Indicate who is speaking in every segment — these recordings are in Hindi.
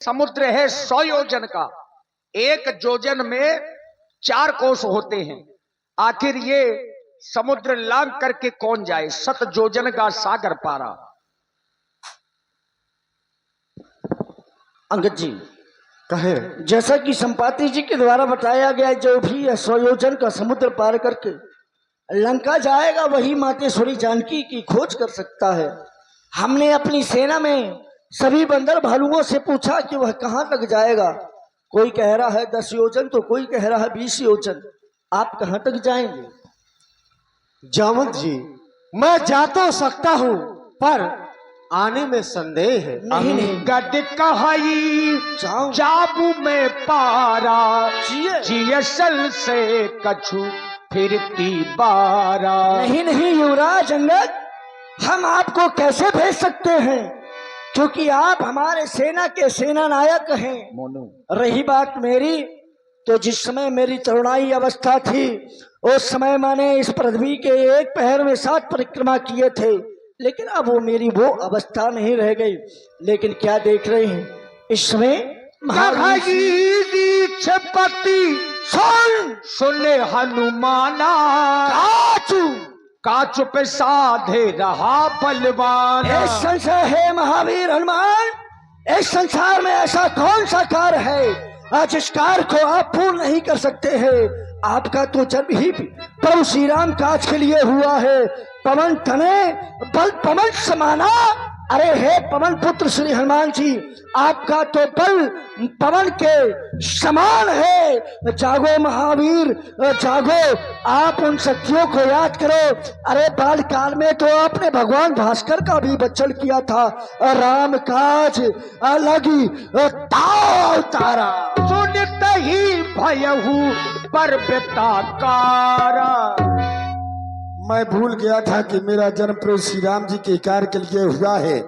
Speaker 1: समुद्र है 100 योजन का, एक योजन में 4 कोस होते हैं। आखिर ये समुद्र लांग करके कौन जाए, 7 योजन का सागर पारा।
Speaker 2: अंगद जी
Speaker 3: कहे,
Speaker 2: जैसा कि संपाति जी के द्वारा बताया गया, जो भी 100 योजन का समुद्र पार करके लंका जाएगा वही मातेश्वरी जानकी की खोज कर सकता है। हमने अपनी सेना में सभी बंदर भालुओं से पूछा कि वह कहां तक जाएगा। कोई कह रहा है 10 योजन तो कोई कह रहा है 20 योजन। आप कहां तक जाएंगे?
Speaker 3: जामवंत जी, मैं जा तो सकता हूँ पर आने में संदेह है।
Speaker 2: नहीं नहीं,
Speaker 1: गद कहाई
Speaker 2: जाओ।
Speaker 1: जाबू में पारा,
Speaker 2: जिए।
Speaker 1: जियसल से कछु फिरती बारा।
Speaker 2: नहीं नहीं युवराज अंगद, हम आपको कैसे भेज सकते हैं, क्योंकि आप हमारे सेना के सेना नायक हैं।
Speaker 1: मोनू,
Speaker 2: रही बात मेरी, तो जिस समय मेरी तरुणाई अवस्था थी उस समय मैंने इस पृथ्वी के एक पहर में 7 परिक्रमा किए थे, लेकिन अब वो मेरी वो अवस्था नहीं रह गई। लेकिन क्या देख रहे हैं इस समय
Speaker 1: छपति सुने हनुमाना, काचु पे साधे रहा बलवान।
Speaker 2: इस संसार है महावीर हनुमान, इस संसार में ऐसा कौन सा कार्य है जिस कार्य को आप पूर्ण नहीं कर सकते हैं। आपका तो जन्म ही प्रभु श्री राम काज के लिए हुआ है। पवन तने बल पवन समाना। अरे हे पवन पुत्र श्री हनुमान जी, आपका तो बल पवन के समान है। जागो महावीर जागो, आप उन शक्तियों को याद करो। अरे बाल काल में तो आपने भगवान भास्कर का भी बच्चन किया था। राम काज अलगी ताव तारा,
Speaker 1: सुनत ही भयहु पर बेताकारा।
Speaker 3: मैं भूल गया था कि मेरा जन्म प्रभु श्री राम जी के कार्य के लिए हुआ है।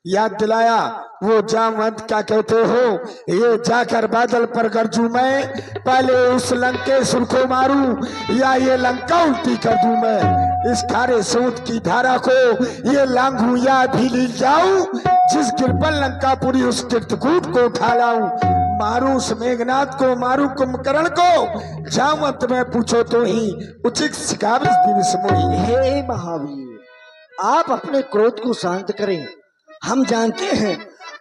Speaker 3: याद दिलाया। वो जामवंत क्या कहते हो, ये जाकर बादल पर गरजू मैं, पहले उस लंकेश्वर को मारूं या ये लंका उल्टी कर दूं मैं। इस खारे समुद्र की धारा को ये लांघूं या भीली जाऊं, जिस गिरपन लंकापुरी उस चित्रकूट को उठा लाऊं। मारू उस मेघनाथ को, मारू कुंभकर्ण को, जामवंत में पूछो तो ही उचित शिकावत दिवस मोही।
Speaker 2: हे महावीर, आप अपने क्रोध को शांत करें। हम जानते हैं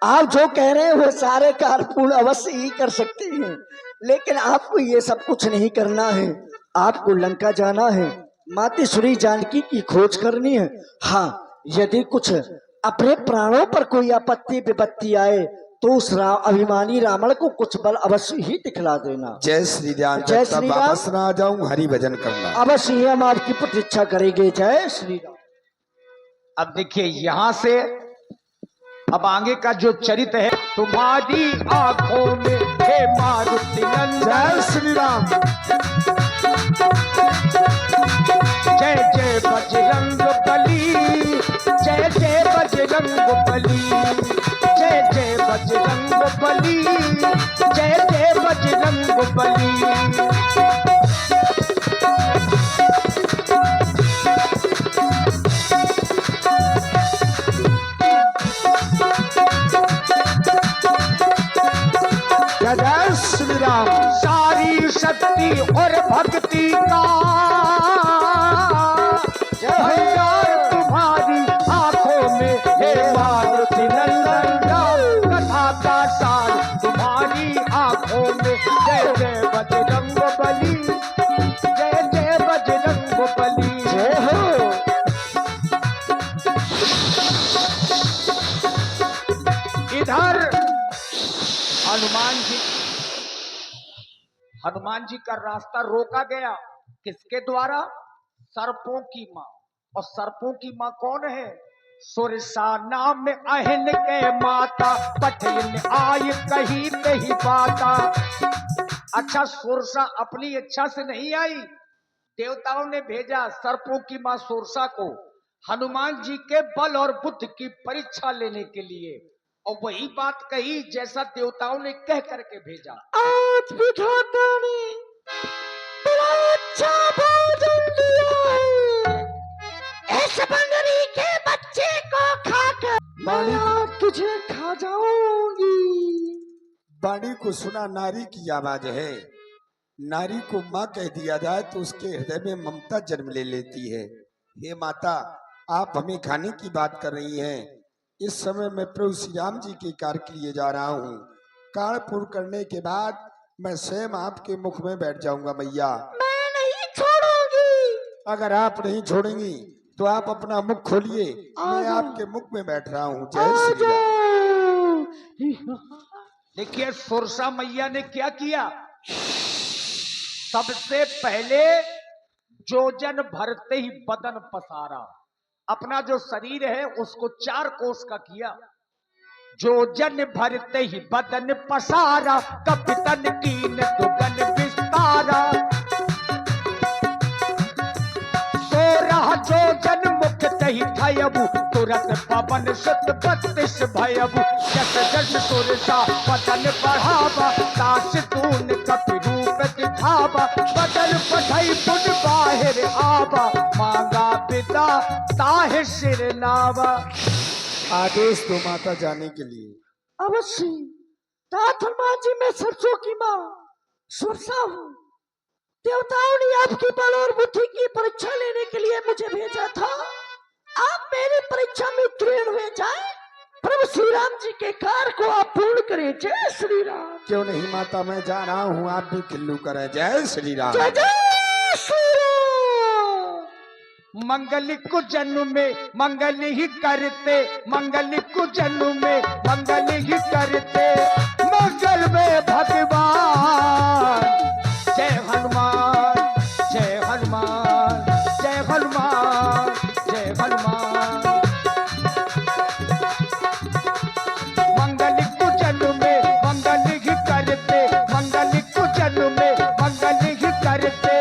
Speaker 2: आप जो कह रहे हैं वो सारे कार्य पूर्ण अवश्य ही कर सकते हैं, लेकिन आपको ये सब कुछ नहीं करना है। आपको लंका जाना है, मातेश्वरी जानकी की खोज करनी है। हाँ, यदि कुछ अपने प्राणों पर कोई आपत्ति विपत्ति आए तो उस अभिमानी रावण को कुछ बल अवश्य ही दिखला देना।
Speaker 3: जय श्री राम।
Speaker 2: जय श्री राम।
Speaker 3: वापस ना आ जाऊं, हरि भजन करना।
Speaker 2: अवश्य ही हम आपकी प्रतीक्षा करेंगे। जय श्री राम।
Speaker 1: अब देखिए यहां से अब आगे का जो चरित्र है, तुम्हारी आंखों में हे मारुति नंदन।
Speaker 3: जय श्री राम।
Speaker 1: जय जय बजरंग बली, जय जय बजरंग बली, जय जय बजरंग बली, जय जय बजरंग बली।
Speaker 3: जय श्री राम।
Speaker 1: सारी शक्ति और भक्ति का भंडार तुम्हारी आंखों में हे मारुति नंदन। कथा का सार तुम्हारी आंखों में। जय जय बजरंग बली, जय जय बजरंग बली।
Speaker 2: जय हो।
Speaker 1: इधर हनुमान जी का रास्ता रोका गया। किसके द्वारा? सर्पों की मां। और सर्पों की मां कौन है? सुरसा नाम अहिन के माता, पठिन आय कही नहीं पाता। अच्छा, सुरसा अपनी इच्छा से नहीं आई, देवताओं ने भेजा सर्पों की मां सुरसा को हनुमान जी के बल और बुद्धि की परीक्षा लेने के लिए। और वही बात कही जैसा देवताओं ने कह करके भेजा।
Speaker 2: आज विधाता ने बड़ा अच्छा भोजन दिया है। इस बंदरी के बच्चे को खाकर मैं आज तुझे खा जाऊंगी।
Speaker 3: वाणी को सुना नारी की आवाज है। नारी को माँ कह दिया जाए तो उसके हृदय में ममता जन्म ले लेती है। हे माता, आप हमें खाने की बात कर रही हैं। इस समय मैं प्रभु श्री राम जी के कार्य के लिए जा रहा हूँ। कार्य पूर्ण करने के बाद मैं स्वयं आपके मुख में बैठ जाऊंगा मैया।
Speaker 2: मैं नहीं छोड़ूंगी।
Speaker 3: अगर आप नहीं छोड़ेंगी तो आप अपना मुख खोलिए, मैं आपके मुख में बैठ रहा हूँ। जय श्री राम।
Speaker 1: देखिए सुरसा मैया ने क्या किया। सबसे पहले जोजन भरते ही बदन पसारा, अपना जो शरीर है उसको 4 कोस का किया। जोजन भरते ही बदन पसारा, कपितन कीन दुगन विस्तारा। 16 जोजन मुक्त ही थयबु, तुरंत पवन सुत 32 भयबु। जस जस सुरसा बदन बढ़ावा, तास तून कपि रूप दिखावा। बदन पढ़ई पुन बाहिर आवा, मांगा पिता ताहि सिर नावा।
Speaker 3: आदेश दो माता जाने के लिए।
Speaker 2: अवश्य तात हनुमान जी, मैं सरसों की माँ सुरसा हूँ। देवताओं ने आपकी बल और बुद्धि की परीक्षा लेने के लिए मुझे भेजा था। आप मेरी परीक्षा में उत्तीर्ण हुए जाए, प्रभु श्री राम जी के कार्य को आप पूर्ण करें। जय श्री राम।
Speaker 3: क्यों नहीं माता, मैं जा रहा हूँ, आप भी खिल्लू करें। जय श्री राम।
Speaker 2: जय जय श्री राम।
Speaker 1: मंगल को जन्म में मंगल ही करते, मंगल को जन्म में मंगल ही करते। मंगल में भगवान, जय हनुमान जय हनुमान जय हनुमान जय हनुमान। मंगल को जन्म में मंगल ही करते, मंगल को जन्म में मंगल ही करते।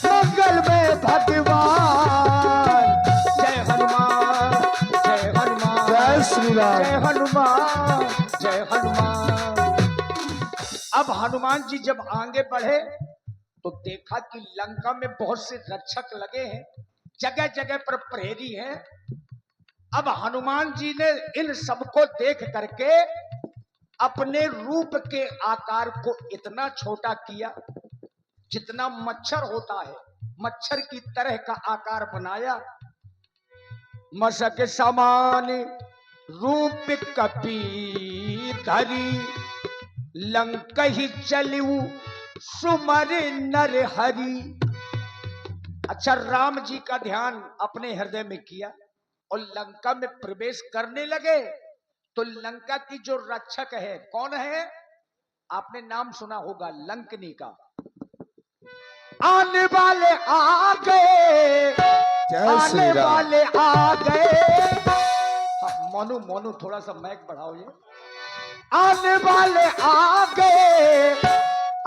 Speaker 1: मंगल में भगवान, जय हनुमान जय हनुमान
Speaker 3: जय श्री राम।
Speaker 1: जय हनुमान जय हनुमान। अब हनुमान जी जब आगे बढ़े तो देखा कि लंका में बहुत से रक्षक लगे हैं, जगह जगह पर प्रहरी हैं। अब हनुमान जी ने इन सबको देख करके अपने रूप के आकार को इतना छोटा किया, जितना मच्छर होता है मच्छर की तरह का आकार बनाया। मशक समान रूप कपी धरी, लंक ही चलू सुमर नर हरि। अच्छा, राम जी का ध्यान अपने हृदय में किया और लंका में प्रवेश करने लगे। तो लंका की जो रक्षक है, कौन है? आपने नाम सुना होगा, लंकनी का। आने वाले आ गए, आने वाले आ गए। मोनू मोनू थोड़ा सा माइक बढ़ाओ ये। आने वाले आ गए,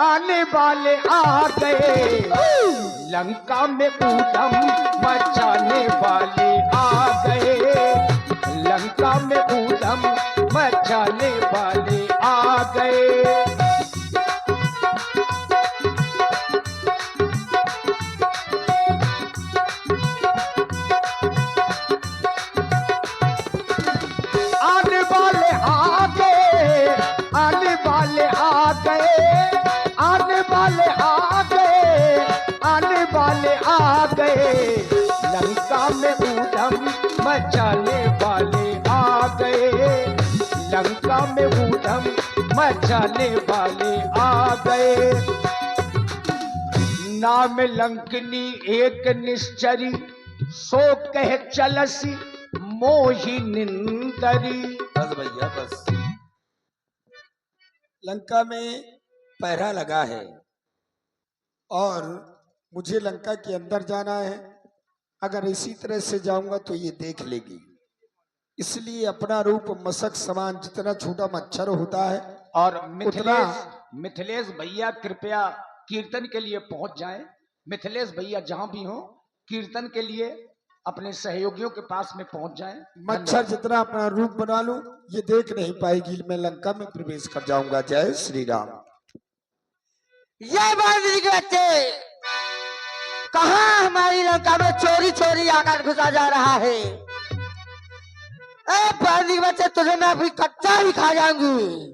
Speaker 1: आने वाले आ गए। लंका में ऊधम मचाने वाले आ गए, लंका में ऊधम मचाने वाले आ गए। आने वाले आ गए, आने वाले आ गए, आने वाले आ गए, आने वाले आ गए। लंका में ऊधम मचाने वाले आ गए, लंका में ऊधम मचाने वाले आ गए। नाम लंकनी एक निश्चरी, सो कह चलसी मोहि निंदरी।
Speaker 3: बस भैया बस। लंका में पहरा लगा है और मुझे लंका के अंदर जाना है। अगर इसी तरह से जाऊंगा तो ये देख लेगी, इसलिए अपना रूप मशक समान जितना छोटा मच्छर होता है।
Speaker 1: और मिथिलेश भैया कृपया कीर्तन के लिए पहुंच जाएं। मिथिलेश भैया जहां भी हो कीर्तन के लिए अपने सहयोगियों के पास में पहुंच जाएं।
Speaker 3: मच्छर जितना अपना रूप बना लूं ये देख नहीं पाएगी, मैं लंका में प्रवेश कर जाऊंगा। जय श्री राम।
Speaker 2: ये बांदरी के बच्चे, कहाँ हमारी लंका में चोरी चोरी आकर घुसा जा रहा है? ए बांदरी के बच्चे, तुझे मैं अभी कच्चा ही खा जाऊंगी।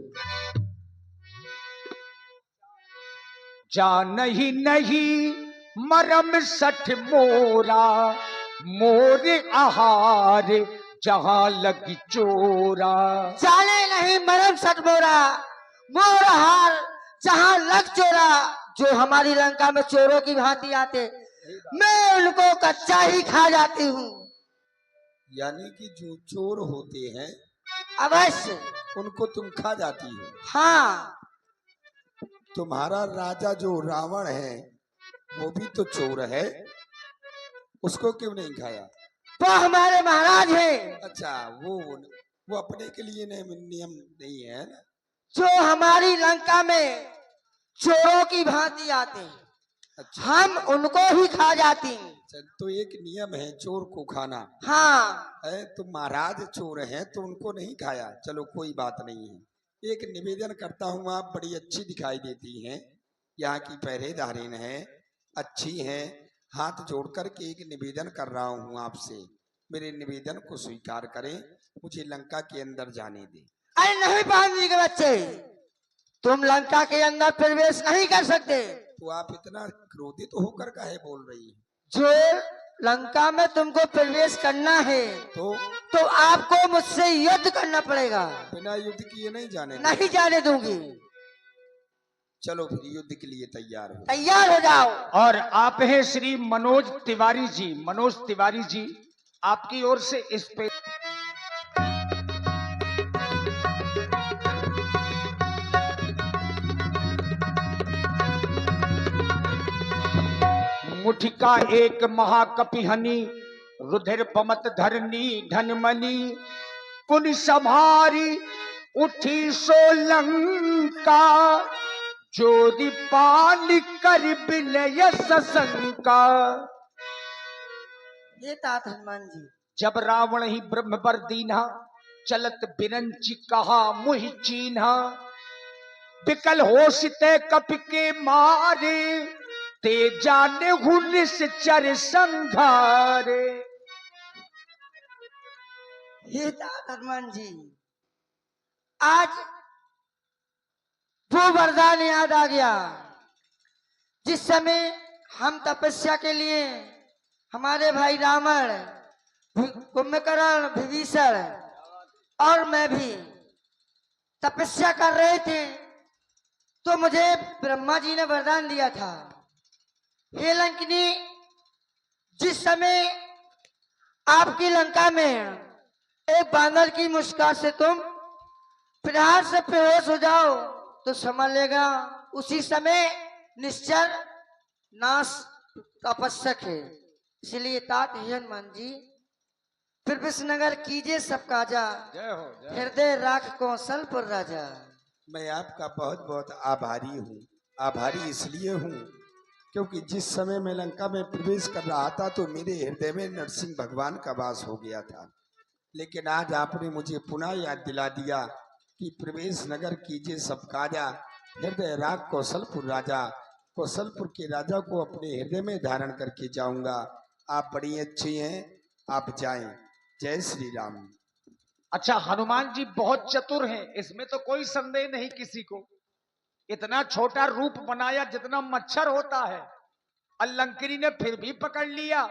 Speaker 1: जान ही नहीं मरम सठ मोरा, मोर आहार जहां लगी चोरा।
Speaker 4: जाने नहीं मरम सतमोरा, मोर हार जहां लग चोरा। जो हमारी लंका में चोरों की भांति आते, मैं उनको कच्चा ही खा जाती हूँ।
Speaker 3: यानी कि जो चोर होते हैं
Speaker 4: अवश्य।
Speaker 3: उनको तुम खा जाती हो।
Speaker 4: हाँ,
Speaker 3: तुम्हारा राजा जो रावण है वो भी तो चोर है, उसको क्यों नहीं खाया?
Speaker 4: वो हमारे महाराज हैं,
Speaker 3: अच्छा, वो अपने के लिए नियम नहीं है ना।
Speaker 4: जो हमारी लंका में चोरों की भांति आते हैं,
Speaker 3: अच्छा,
Speaker 4: हम उनको ही खा जाती हैं।
Speaker 3: तो एक नियम है चोर को खाना
Speaker 4: हाँ,
Speaker 3: है। तो महाराज चोर हैं तो उनको नहीं खाया, चलो कोई बात नहीं है। एक निवेदन करता हूँ, आप बड़ी अच्छी दिखाई देती हैं, यहाँ की पहरेदारिन है, अच्छी हैं। हाथ जोड़ कर के एक निवेदन कर रहा हूँ आपसे, मेरे निवेदन को स्वीकार करें, मुझे लंका के अंदर जाने दें।
Speaker 4: अरे नहीं पानी के बच्चे, तुम लंका के अंदर प्रवेश नहीं कर सकते।
Speaker 3: तो आप इतना क्रोधित होकर काहे बोल रही हैं?
Speaker 4: जो लंका में तुमको प्रवेश करना है तो आपको मुझसे युद्ध करना पड़ेगा।
Speaker 3: बिना युद्ध किए नहीं जाने
Speaker 4: नहीं जाने दूंगी।
Speaker 3: चलो फिर युद्ध के लिए तैयार हो।
Speaker 4: तैयार हो जाओ।
Speaker 1: और आप हैं श्री मनोज तिवारी जी। मनोज तिवारी जी, आपकी ओर से इस पे मुठिका एक महाकपि हनी, रुधिर पमत धरनी धनमनी। पुन संहारी उठी सोलंका, जोरी पान कर विनय सशंका।
Speaker 4: ये तात हनुमान जी।
Speaker 1: जब रावण ही ब्रह्म बर दीन्हा, चलत बिरंची कहा मुहि चीन्हा। बिकल होशिते कपि के मारे, ते जाने हुनिस चर संघारे।
Speaker 4: हे तात हनुमान जी, आज वो वरदान याद आ गया जिस समय हम तपस्या के लिए हमारे भाई रावण, कुंभकर्ण, विभीषण और मैं भी तपस्या कर रहे थे, तो मुझे ब्रह्मा जी ने वरदान दिया था, हे लंकिनी, जिस समय आपकी लंका में एक बानर की मुस्कान से तुम प्रहार से बेहोश हो जाओ तो समझ लेगा उसी समय निश्चर नाश आवश्यक है। इसलिए तात हे हनुमान जी, फिर विष्णुनगर कीजिए सब काजा, हृदय राख कौशलपुर राजा।
Speaker 3: मैं आपका बहुत बहुत आभारी हूँ। आभारी इसलिए हूँ क्योंकि जिस समय मैं लंका में प्रवेश कर रहा था तो मेरे हृदय में नरसिंह भगवान का वास हो गया था, लेकिन आज आपने मुझे पुनः याद दिला दिया कि प्रवेश नगर कीजिए सब काजा, हृदय राग कौशलपुर राजा। कौशलपुर के राजा को अपने हृदय में धारण करके जाऊंगा। आप बड़ी अच्छी हैं, आप जाएं। जय श्री राम।
Speaker 1: अच्छा, हनुमान जी बहुत चतुर हैं, इसमें तो कोई संदेह नहीं किसी को। इतना छोटा रूप बनाया जितना मच्छर होता है, और लंकिनी ने फिर भी पकड़ लिया,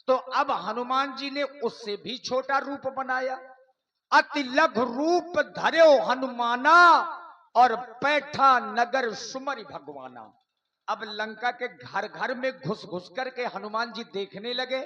Speaker 1: तो अब हनुमान जी ने उससे भी छोटा रूप बनाया। अति लघु रूप धर्यो हनुमाना, और बैठा नगर सुमरि भगवाना। अब लंका के घर घर में घुस घुस करके हनुमान जी देखने लगे